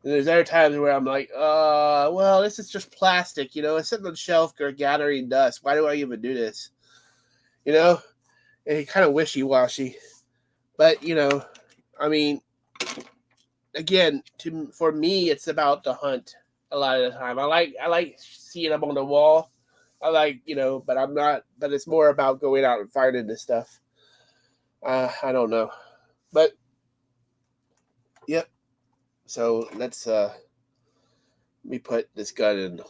And there's other times where I'm like, well, this is just plastic, it's sitting on the shelf or gathering dust. Why do I even do this? And it's kind of wishy-washy. But, I mean, again, for me, it's about the hunt a lot of the time. I like seeing them on the wall. I like, but it's more about going out and finding this stuff. I don't know. But, yep. So let me put this gun in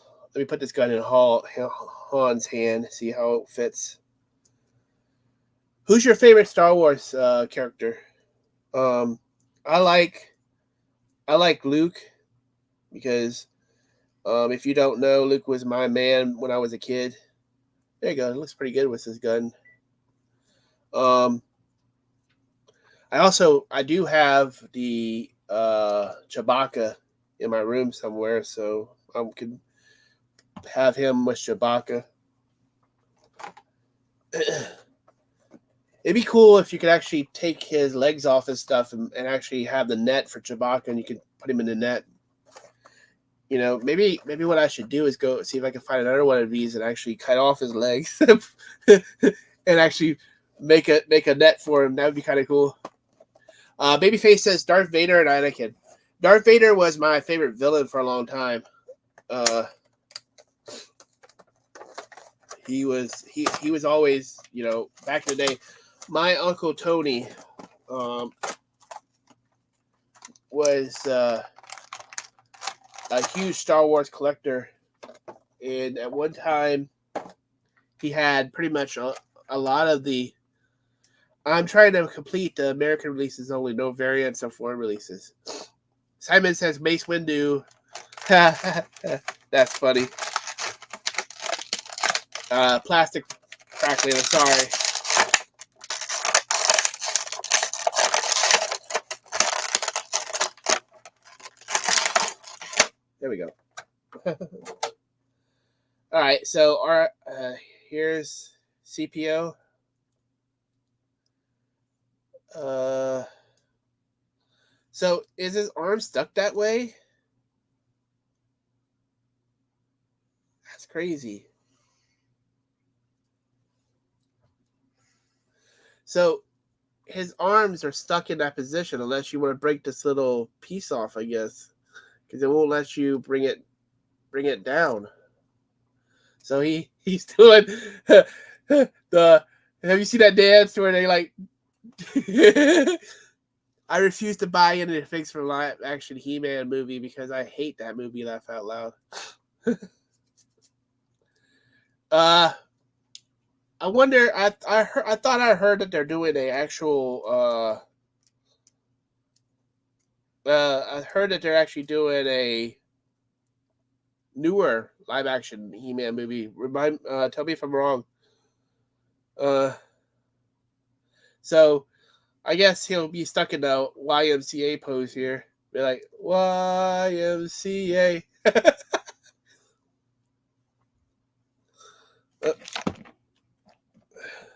Han's hand, see how it fits. Who's your favorite Star Wars character? I like Luke because if you don't know, Luke was my man when I was a kid. There you go. It looks pretty good with this gun. I do have the Chewbacca in my room somewhere, so I could have him with Chewbacca. It'd be cool if you could actually take his legs off and stuff and actually have the net for Chewbacca, and you could put him in the net. Maybe what I should do is go see if I can find another one of these and actually cut off his legs and actually make a net for him. That would be kind of cool. Babyface says Darth Vader and Anakin. Darth Vader was my favorite villain for a long time. He was always, back in the day. My uncle Tony was a huge Star Wars collector, and at one time he had pretty much a lot of the. I'm trying to complete the American releases only, no variants of foreign releases. Simon says Mace Windu. That's funny. Plastic crackling. I'm sorry. There we go. All right, so our here's CPO. So is his arm stuck that way? That's crazy. So his arms are stuck in that position unless you want to break this little piece off, I guess, because it won't let you bring it down. So he's doing the. Have you seen that dance where they like? I refuse to buy into the Fix for live action He-Man movie because I hate that movie. Laugh out loud. I wonder. I thought I heard that they're doing a actual. I heard that they're actually doing a newer live action He-Man movie. Tell me if I'm wrong. So I guess he'll be stuck in the YMCA pose here. Be like YMCA.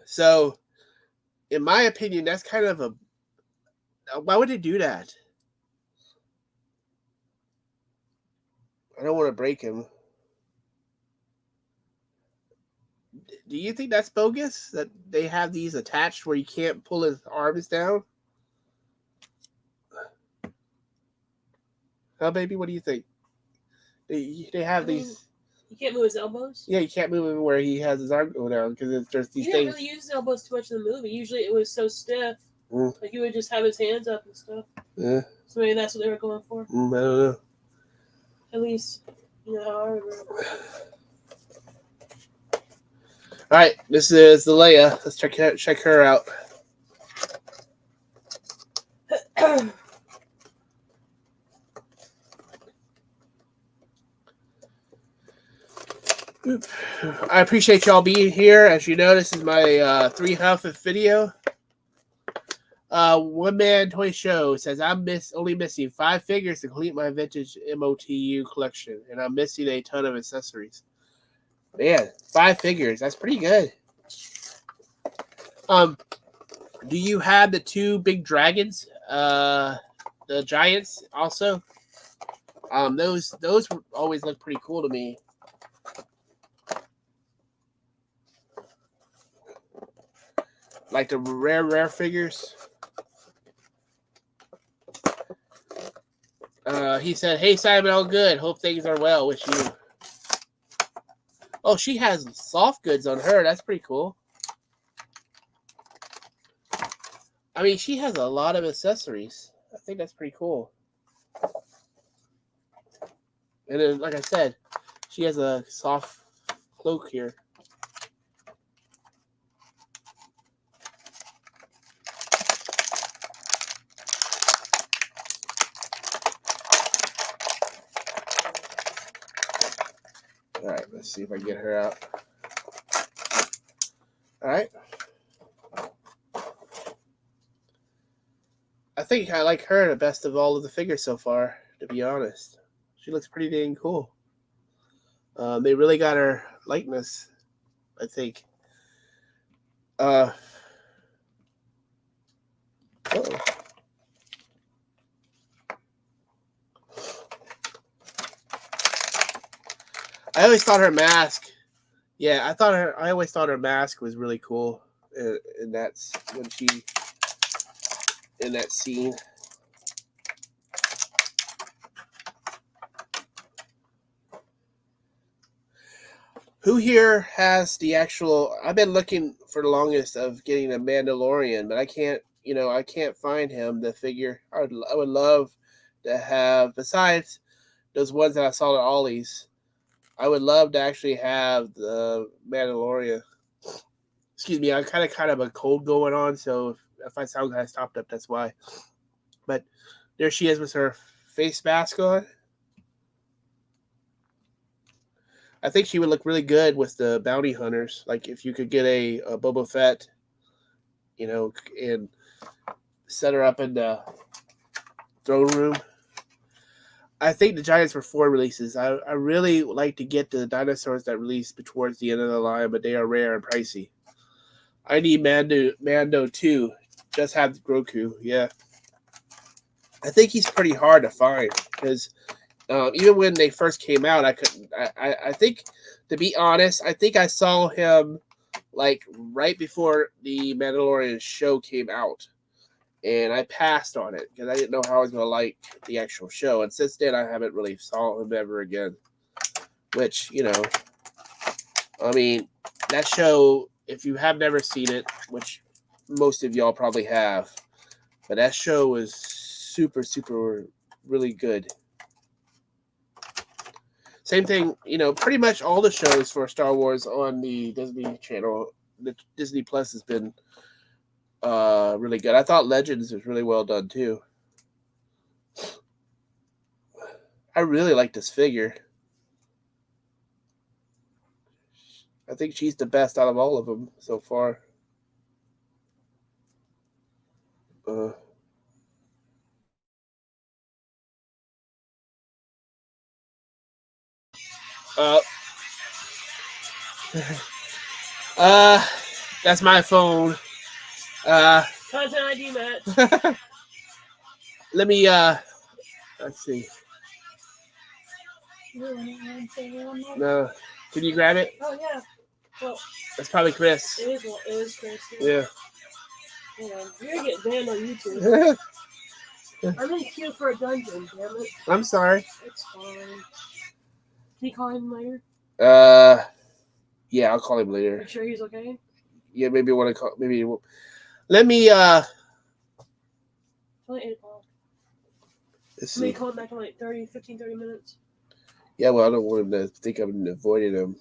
So, in my opinion, that's kind of a. Why would they do that? I don't want to break him. Do you think that's bogus? That they have these attached where you can't pull his arms down? Huh, baby? What do you think? They have these. You can't move his elbows? Yeah, you can't move him where he has his arm go down because there's these He things. didn't really use his elbows too much in the movie. Usually it was so stiff. Like he would just have his hands up and stuff. Yeah. So maybe that's what they were going for. I don't know. At least, I remember. All right, this is the Leia. Let's check her out. I appreciate y'all being here. As you know, this is my 300th video. One Man Toy Show says I'm only missing 5 figures to complete my vintage MOTU collection, and I'm missing a ton of accessories. Man, 5 figures. That's pretty good. Do you have the 2 big dragons? The giants also? Those always look pretty cool to me. Like the rare figures. He said, "Hey Simon, all good. Hope things are well with you." Oh, she has soft goods on her. That's pretty cool. I mean, she has a lot of accessories. I think that's pretty cool. And then, like I said, she has a soft cloak here. All right, let's see if I can get her out. All right. I think I like her the best of all of the figures so far, to be honest. She looks pretty dang cool. They really got her likeness, I think. Uh-oh. I always thought her mask. Yeah, I always thought her mask was really cool. And that's when she in that scene. Who here has the actual? I've been looking for the longest of getting a Mandalorian, but I can't. I can't find him. The figure. I would love to have. Besides those ones that I saw at Ollie's, I would love to actually have the Mandalorian. Excuse me. I kind of a cold going on, so if I sound kind of stopped up, that's why. But there she is with her face mask on. I think she would look really good with the bounty hunters. Like if you could get a Boba Fett, and set her up in the throne room. I think the Giants were 4 releases. I really like to get the dinosaurs that release towards the end of the line, but they are rare and pricey. I need Mando too. Just have Grogu, yeah. I think he's pretty hard to find because even when they first came out, I couldn't. I think, to be honest, I think I saw him like right before the Mandalorian show came out, and I passed on it because I didn't know how I was going to like the actual show. And since then, I haven't really saw him ever again. Which, I mean, that show, if you have never seen it, which most of y'all probably have, but that show was super, super, really good. Same thing, pretty much all the shows for Star Wars on the Disney Channel, the Disney Plus has been really good. I thought Legends was really well done too. I really like this figure. I think she's the best out of all of them so far. Uh, that's my phone. Content ID match. Let me, let's see. No. Can you grab it? Oh, yeah. Well, that's probably Chris. It is Chris. Yeah. Hold on. You're going to get banned on YouTube. I'm in queue for a dungeon, damn it. I'm sorry. It's fine. Can you call him later? Yeah, I'll call him later. You sure he's okay? Yeah, maybe I want to call. Maybe. Let me. It's only 8 o'clock. Let's see. Maybe call him back in like 15, 30 minutes. Yeah, well, I don't want him to think I'm avoiding him.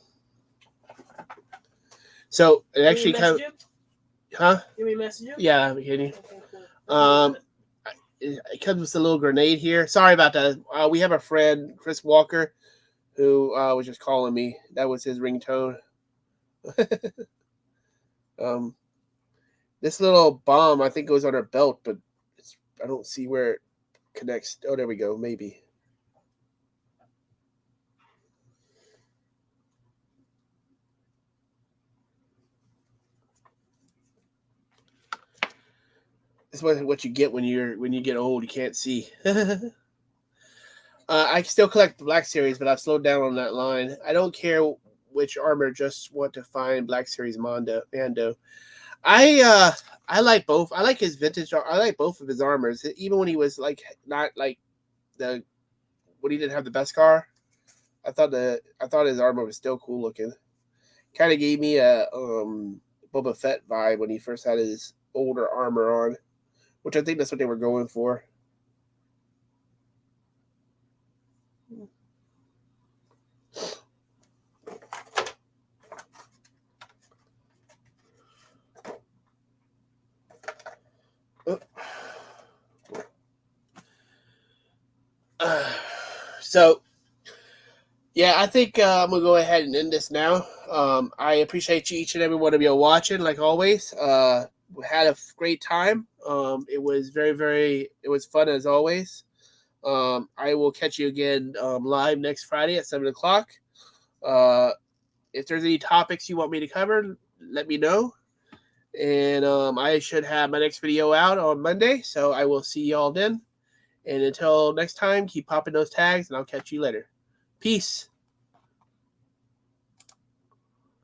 So it actually kind of. Huh? You want me to message you? Yeah, I'm kidding. Okay, cool. It comes with a little grenade here. Sorry about that. We have a friend, Chris Walker, who was just calling me. That was his ringtone. This little bomb, I think, goes on her belt, but I don't see where it connects. Oh, there we go. Maybe. This is what you get when you get old. You can't see. I still collect the Black Series, but I've slowed down on that line. I don't care which armor, just want to find Black Series Mando. I like both. I like his vintage. I like both of his armors, even when he was like not like when he didn't have the best car. I thought his armor was still cool looking. Kind of gave me a Boba Fett vibe when he first had his older armor on, which I think that's what they were going for. So, yeah, I think I'm going to go ahead and end this now. I appreciate each and every one of you watching, like always. We had a great time. It was it was fun as always. I will catch you again live next Friday at 7 o'clock. If there's any topics you want me to cover, let me know. And I should have my next video out on Monday, so I will see y'all then. And until next time, keep popping those tags, and I'll catch you later. Peace.